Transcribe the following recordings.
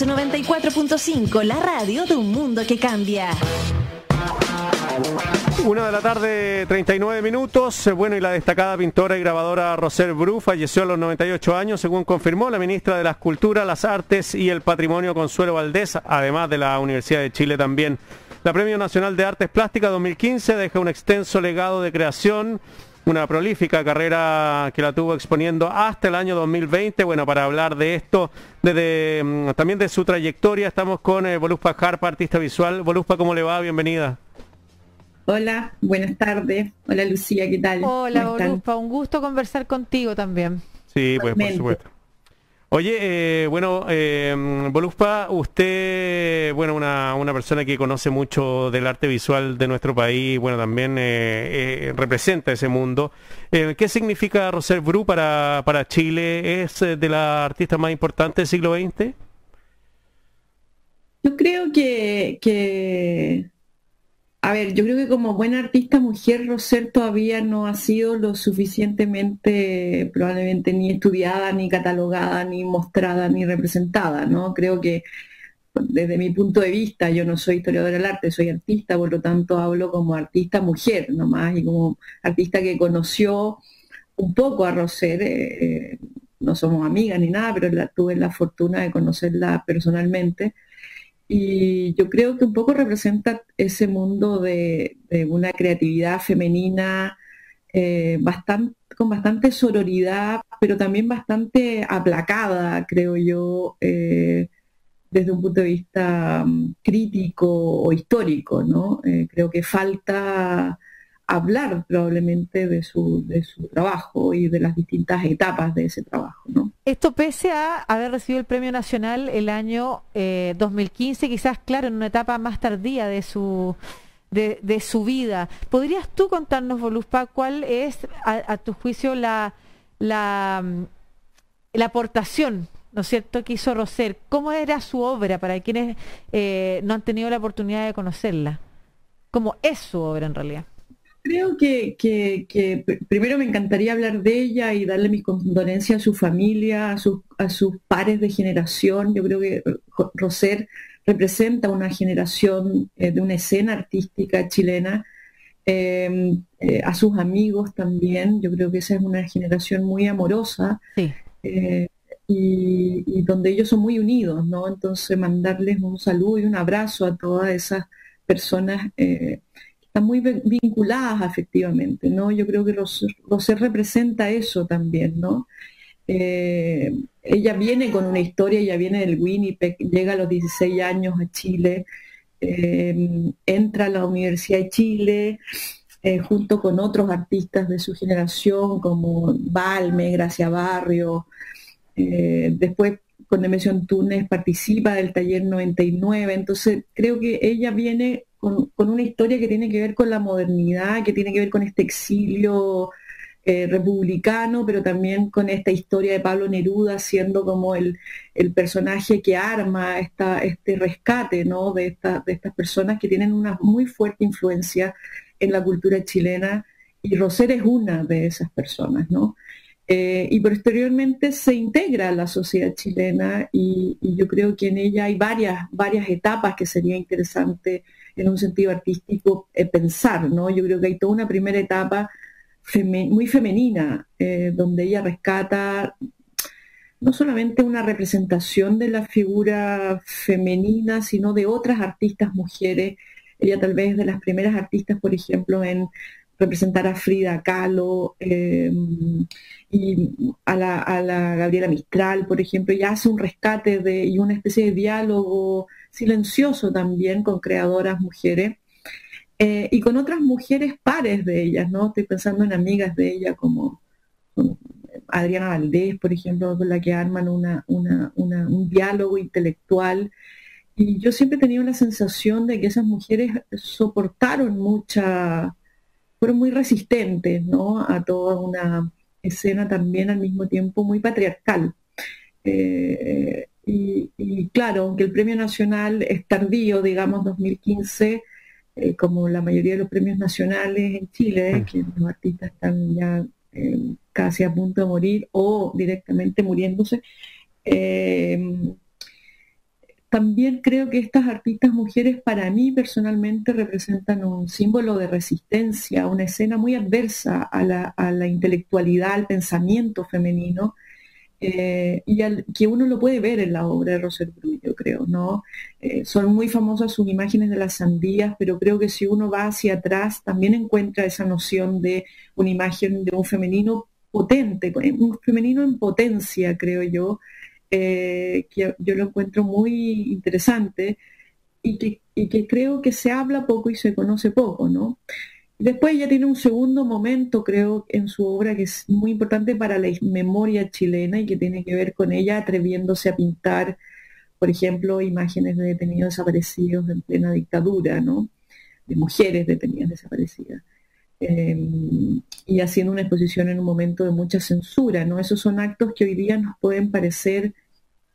Sacho 94.5, la radio de un mundo que cambia. 1:39 p.m. Bueno, y la destacada pintora y grabadora Roser Bru falleció a los 98 años, según confirmó la ministra de las Culturas, las Artes y el Patrimonio, Consuelo Valdés, además de la Universidad de Chile también. La Premio Nacional de Artes Plásticas 2015 deja un extenso legado de creación, una prolífica carrera que la tuvo exponiendo hasta el año 2020. Bueno, para hablar de esto, también de su trayectoria, estamos con Voluspa Jarpa, artista visual. Voluspa, ¿cómo le va? Bienvenida. Hola, buenas tardes. Hola Lucía, ¿qué tal? Hola Voluspa, un gusto conversar contigo también. Sí, pues por supuesto. Oye, Voluspa, usted, bueno, una persona que conoce mucho del arte visual de nuestro país, bueno, también representa ese mundo. ¿Qué significa Roser Bru para Chile? ¿Es de las artistas más importantes del siglo XX? Yo creo yo creo que como buena artista mujer, Roser todavía no ha sido lo suficientemente, probablemente, ni estudiada, ni catalogada, ni mostrada, ni representada, ¿no? Creo que desde mi punto de vista, yo no soy historiadora del arte, soy artista, por lo tanto hablo como artista mujer nomás, y como artista que conoció un poco a Roser, no somos amigas ni nada, pero tuve la fortuna de conocerla personalmente. Y yo creo que un poco representa ese mundo de una creatividad femenina con bastante sororidad, pero también bastante aplacada, creo yo, desde un punto de vista crítico o histórico, ¿no? Creo que falta hablar probablemente de su trabajo y de las distintas etapas de ese trabajo, ¿no? Esto pese a haber recibido el Premio Nacional el año 2015, quizás, claro, en una etapa más tardía de su vida. ¿Podrías tú contarnos, Voluspa, cuál es, a tu juicio, la aportación, ¿no es cierto?, que hizo Roser? ¿Cómo era su obra para quienes no han tenido la oportunidad de conocerla? ¿Cómo es su obra en realidad? Creo que primero me encantaría hablar de ella y darle mis condolencias a su familia, a sus pares de generación. Yo creo que Roser representa una generación de una escena artística chilena, a sus amigos también. Yo creo que esa es una generación muy amorosa, sí. Y donde ellos son muy unidos, ¿no? Entonces mandarles un saludo y un abrazo a todas esas personas están muy vinculadas afectivamente, ¿no? Yo creo que Roser representa eso también, ¿no? Ella viene con una historia, ella viene del Winnipeg, llega a los 16 años a Chile, entra a la Universidad de Chile, junto con otros artistas de su generación, como Balme, Gracia Barrio, después con Nemesio Túnez participa del Taller 99, entonces creo que ella viene con una historia que tiene que ver con la modernidad, que tiene que ver con este exilio republicano, pero también con esta historia de Pablo Neruda siendo como el personaje que arma este rescate, ¿no?, de estas personas que tienen una muy fuerte influencia en la cultura chilena, y Roser es una de esas personas, ¿no? Y posteriormente se integra a la sociedad chilena y yo creo que en ella hay varias etapas que sería interesante en un sentido artístico pensar, ¿no? Yo creo que hay toda una primera etapa muy femenina, donde ella rescata no solamente una representación de la figura femenina, sino de otras artistas mujeres. Ella tal vez de las primeras artistas, por ejemplo, en representar a Frida Kahlo y a la Gabriela Mistral, por ejemplo. Ella hace un rescate y una especie de diálogo silencioso también con creadoras mujeres y con otras mujeres pares de ellas, ¿no? Estoy pensando en amigas de ella como Adriana Valdés, por ejemplo, con la que arman un diálogo intelectual. Y yo siempre he tenido la sensación de que esas mujeres soportaron fueron muy resistentes, ¿no?, a toda una escena también al mismo tiempo muy patriarcal. Y claro, aunque el Premio Nacional es tardío, digamos 2015, como la mayoría de los premios nacionales en Chile, que los artistas están ya casi a punto de morir o directamente muriéndose, también creo que estas artistas mujeres para mí personalmente representan un símbolo de resistencia, una escena muy adversa a la intelectualidad, al pensamiento femenino, que uno lo puede ver en la obra de Rosette Bru, yo creo, ¿no? Son muy famosas sus imágenes de las sandías, pero creo que si uno va hacia atrás también encuentra esa noción de una imagen de un femenino potente, un femenino en potencia, creo yo, que yo lo encuentro muy interesante y que creo que se habla poco y se conoce poco, ¿no? Después ella tiene un segundo momento, creo, en su obra que es muy importante para la memoria chilena y que tiene que ver con ella atreviéndose a pintar, por ejemplo, imágenes de detenidos desaparecidos en plena dictadura, ¿no? De mujeres detenidas desaparecidas. Y haciendo una exposición en un momento de mucha censura, ¿no? Esos son actos que hoy día nos pueden parecer,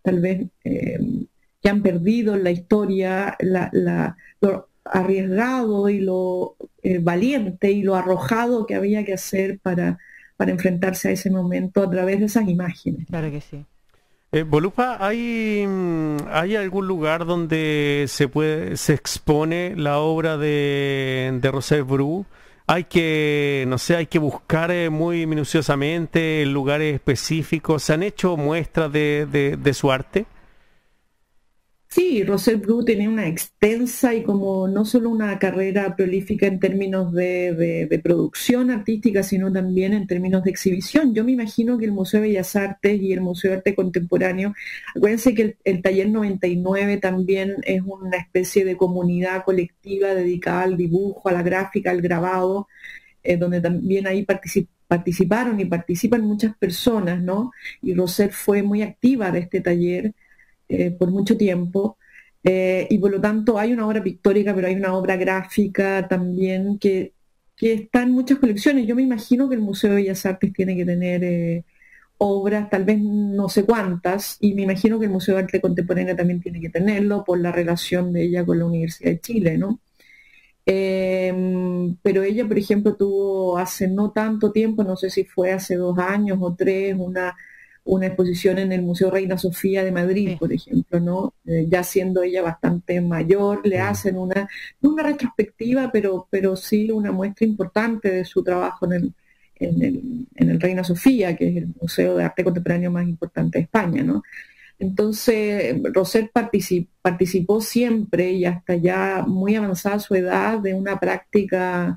tal vez, que han perdido en la historia lo arriesgado y lo valiente y lo arrojado que había que hacer para enfrentarse a ese momento a través de esas imágenes. Claro que sí. Volupa, ¿hay algún lugar donde se expone la obra de Rosette Bru? Hay que, no sé, hay que buscar muy minuciosamente en lugares específicos. ¿Se han hecho muestras de su arte? Sí, Rosette Bru tenía una extensa y como no solo una carrera prolífica en términos de producción artística, sino también en términos de exhibición. Yo me imagino que el Museo de Bellas Artes y el Museo de Arte Contemporáneo, acuérdense que el Taller 99 también es una especie de comunidad colectiva dedicada al dibujo, a la gráfica, al grabado, donde también ahí participaron y participan muchas personas, ¿no? Y Rosette fue muy activa de este taller por mucho tiempo, y por lo tanto hay una obra pictórica, pero hay una obra gráfica también que está en muchas colecciones. Yo me imagino que el Museo de Bellas Artes tiene que tener obras, tal vez no sé cuántas, y me imagino que el Museo de Arte Contemporáneo también tiene que tenerlo por la relación de ella con la Universidad de Chile, ¿no? Pero ella, por ejemplo, tuvo hace no tanto tiempo, no sé si fue hace 2 años o 3, una exposición en el Museo Reina Sofía de Madrid, Sí. por ejemplo, ¿no? Ya siendo ella bastante mayor, le hacen no una retrospectiva, pero sí una muestra importante de su trabajo en el Reina Sofía, que es el museo de arte contemporáneo más importante de España, ¿no? Entonces, Rosette participó siempre y hasta ya muy avanzada su edad de una práctica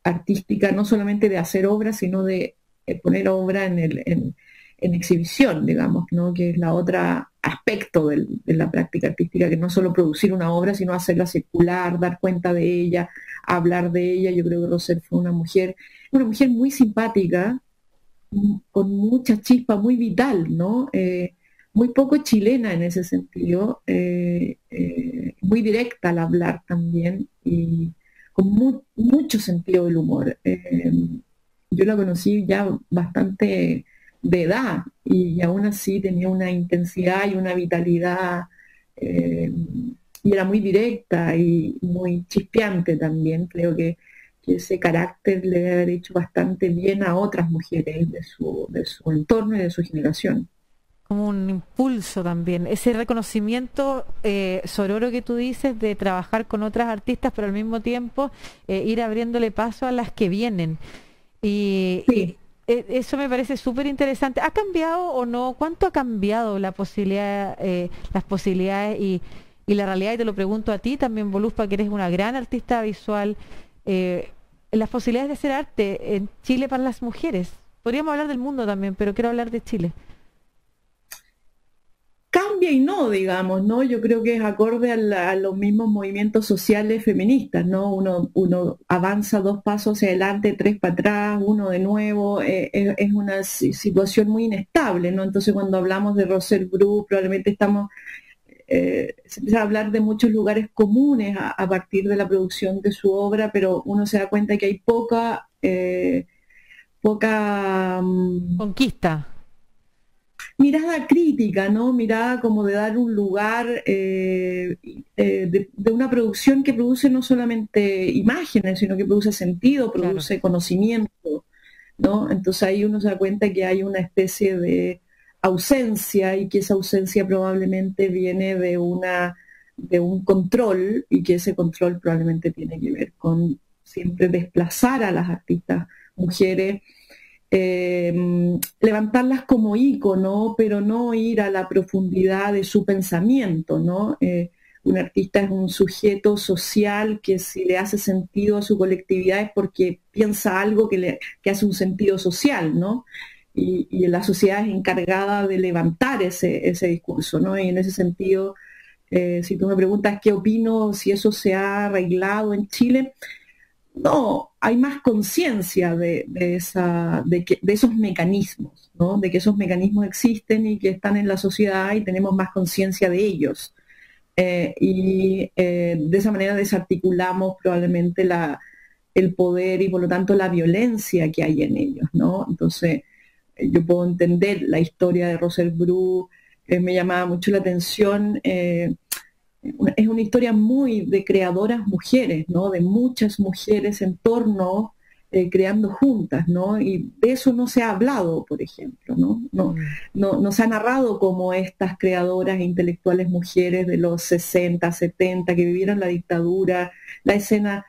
artística, no solamente de hacer obras, sino de poner obra en exhibición, digamos, ¿no? Que es la otra aspecto de la práctica artística, que no solo producir una obra, sino hacerla circular, dar cuenta de ella, hablar de ella. Yo creo que Rosette fue una mujer muy simpática, con mucha chispa, muy vital, ¿no? Muy poco chilena en ese sentido, muy directa al hablar también, y con mucho sentido del humor. Yo la conocí ya bastante de edad y aún así tenía una intensidad y una vitalidad, y era muy directa y muy chispeante también. Creo que ese carácter le debe haber hecho bastante bien a otras mujeres de su entorno y de su generación. Como un impulso también, ese reconocimiento sororo que tú dices de trabajar con otras artistas, pero al mismo tiempo ir abriéndole paso a las que vienen. Y, Sí. eso me parece súper interesante. ¿Ha cambiado o no? ¿Cuánto ha cambiado la posibilidad, las posibilidades y la realidad? Y te lo pregunto a ti también, Voluspa, que eres una gran artista visual. Las posibilidades de hacer arte en Chile para las mujeres. Podríamos hablar del mundo también, pero quiero hablar de Chile. Cambia y no, digamos, ¿no? Yo creo que es acorde a los mismos movimientos sociales feministas, ¿no? Uno avanza 2 pasos hacia adelante, 3 para atrás, uno de nuevo, es una situación muy inestable, ¿no? Entonces cuando hablamos de Rosette Bru, probablemente se empieza a hablar de muchos lugares comunes a partir de la producción de su obra, pero uno se da cuenta que hay poca Conquista. mirada crítica, ¿no? Mirada como de dar un lugar, de una producción que produce no solamente imágenes, sino que produce sentido, produce conocimiento, ¿no? Entonces ahí uno se da cuenta que hay una especie de ausencia, y que esa ausencia probablemente viene de un control, y que ese control probablemente tiene que ver con siempre desplazar a las artistas mujeres, levantarlas como ícono, pero no ir a la profundidad de su pensamiento, ¿no? Un artista es un sujeto social que, si le hace sentido a su colectividad, es porque piensa algo que hace un sentido social, ¿no? Y la sociedad es encargada de levantar ese discurso, ¿no? Y en ese sentido, si tú me preguntas qué opino, si eso se ha arreglado en Chile, no, hay más conciencia de esos mecanismos, ¿no? De que esos mecanismos existen y que están en la sociedad, y tenemos más conciencia de ellos. De esa manera desarticulamos probablemente el poder y por lo tanto la violencia que hay en ellos, ¿no? Entonces, yo puedo entender la historia de Rosel Bru, me llamaba mucho la atención. Es una historia muy de creadoras mujeres, ¿no? De muchas mujeres en torno, creando juntas, ¿no? Y de eso no se ha hablado, por ejemplo, ¿no? No se ha narrado como estas creadoras intelectuales mujeres de los 60, 70, que vivieron la dictadura, las escenas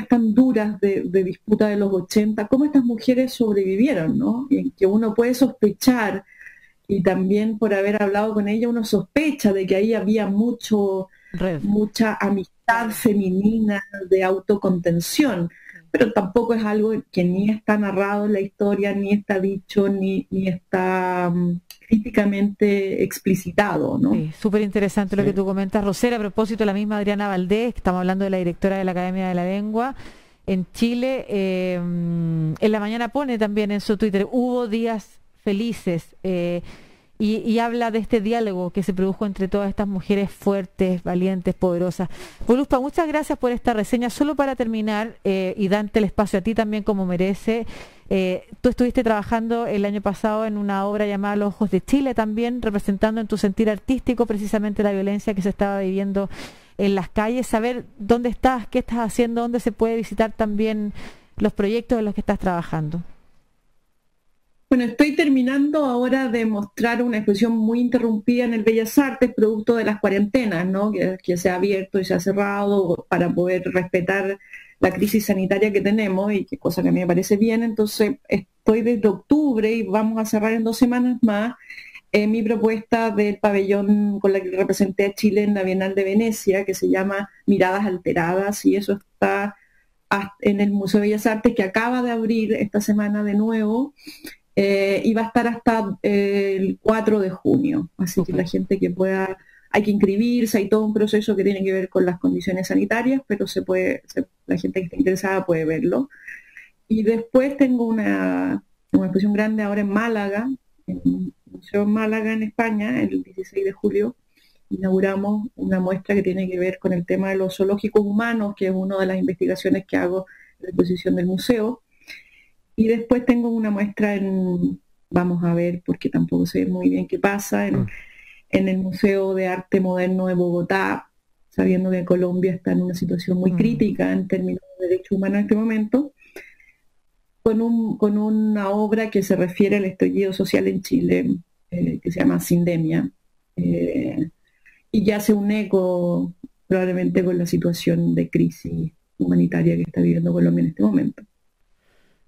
tan duras de disputa de los 80, cómo estas mujeres sobrevivieron, ¿no? Y en que uno puede sospechar, y también por haber hablado con ella, uno sospecha de que ahí había mucha amistad femenina de autocontención, pero tampoco es algo que ni está narrado en la historia, ni está dicho, ni está críticamente explicitado, ¿no? Sí, súper interesante lo que tú comentas, Rosel. A propósito de la misma Adriana Valdés, que estamos hablando de la directora de la Academia de la Lengua en Chile, en la mañana pone también en su Twitter, hubo días felices, y habla de este diálogo que se produjo entre todas estas mujeres fuertes, valientes, poderosas. Voluspa, muchas gracias por esta reseña. Solo para terminar, y darte el espacio a ti también como merece, tú estuviste trabajando el año pasado en una obra llamada Los Ojos de Chile, también representando en tu sentir artístico precisamente la violencia que se estaba viviendo en las calles. Saber dónde estás, qué estás haciendo, dónde se puede visitar también los proyectos en los que estás trabajando. Bueno, estoy terminando ahora de mostrar una exposición muy interrumpida en el Bellas Artes, producto de las cuarentenas, ¿no? Que se ha abierto y se ha cerrado para poder respetar la crisis sanitaria que tenemos, y que cosa que a mí me parece bien. Entonces, estoy desde octubre, y vamos a cerrar en 2 semanas más, mi propuesta del pabellón con la que representé a Chile en la Bienal de Venecia, que se llama Miradas Alteradas, y eso está en el Museo de Bellas Artes, que acaba de abrir esta semana de nuevo. Y va a estar hasta el 4 de junio, así que la gente que pueda, hay que inscribirse, hay todo un proceso que tiene que ver con las condiciones sanitarias, pero la gente que esté interesada puede verlo. Y después tengo una exposición grande ahora en Málaga, en el Museo en Málaga, en España, el 16 de julio, inauguramos una muestra que tiene que ver con el tema de los zoológicos humanos, que es una de las investigaciones que hago en la exposición del museo. Y después tengo una muestra vamos a ver, porque tampoco sé muy bien qué pasa, en el Museo de Arte Moderno de Bogotá, sabiendo que Colombia está en una situación muy crítica en términos de derechos humanos en este momento, con una obra que se refiere al estallido social en Chile, que se llama Sindemia, y ya hace un eco probablemente con la situación de crisis humanitaria que está viviendo Colombia en este momento.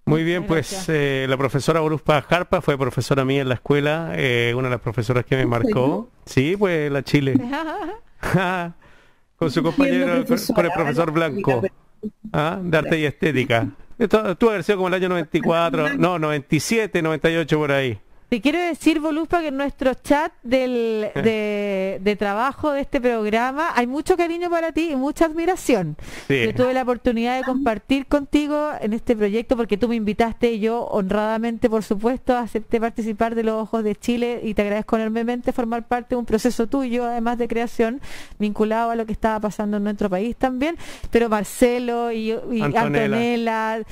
Muy bien, pues la profesora Voluspa Jarpa fue profesora mía en la escuela, una de las profesoras que me marcó. Sí, pues la Chile. Con su compañero, con el profesor Blanco, de arte y estética. Esto tuvo que haber sido como el año 94, no, 97, 98 por ahí. Te quiero decir, Voluspa, que en nuestro chat de trabajo de este programa hay mucho cariño para ti y mucha admiración. Sí. Yo tuve la oportunidad de compartir contigo en este proyecto porque tú me invitaste y yo honradamente, por supuesto, acepté participar de Los Ojos de Chile, y te agradezco enormemente formar parte de un proceso tuyo, además de creación, vinculado a lo que estaba pasando en nuestro país también. Pero Marcelo y Antonella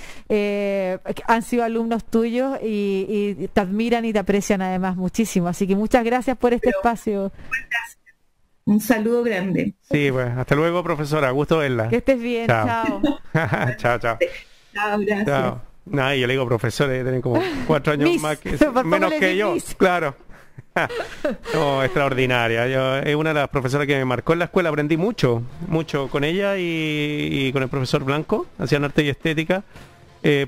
han sido alumnos tuyos y te admiran y te aprecian además muchísimo, así que muchas gracias por este espacio. Un saludo grande. Sí, pues, hasta luego, profesora, gusto verla. Que estés bien, chao. Chao, chao. Chao, gracias. Chao. No, yo le digo profesores, tienen como 4 años más menos que yo, claro. No, extraordinaria. Es una de las profesoras que me marcó en la escuela. Aprendí mucho con ella y con el profesor Blanco. Hacían arte y estética.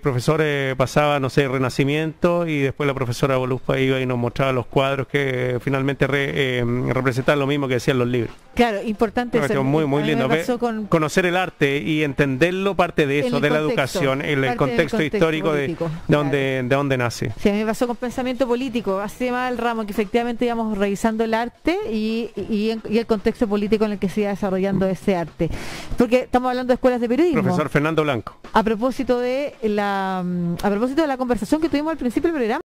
Profesor pasaba, no sé, Renacimiento, y después la profesora Voluspa iba y nos mostraba los cuadros que finalmente representaban lo mismo que decían los libros. Claro, importante eso. Muy lindo. Conocer el arte y entenderlo, parte de eso, de la educación, el contexto histórico político, de dónde nace. Sí, a mí me pasó con pensamiento político. Hace más el ramo que efectivamente íbamos revisando el arte y el contexto político en el que se iba desarrollando ese arte. Porque estamos hablando de escuelas de periodismo. Profesor Fernando Blanco. A propósito de la conversación que tuvimos al principio del programa.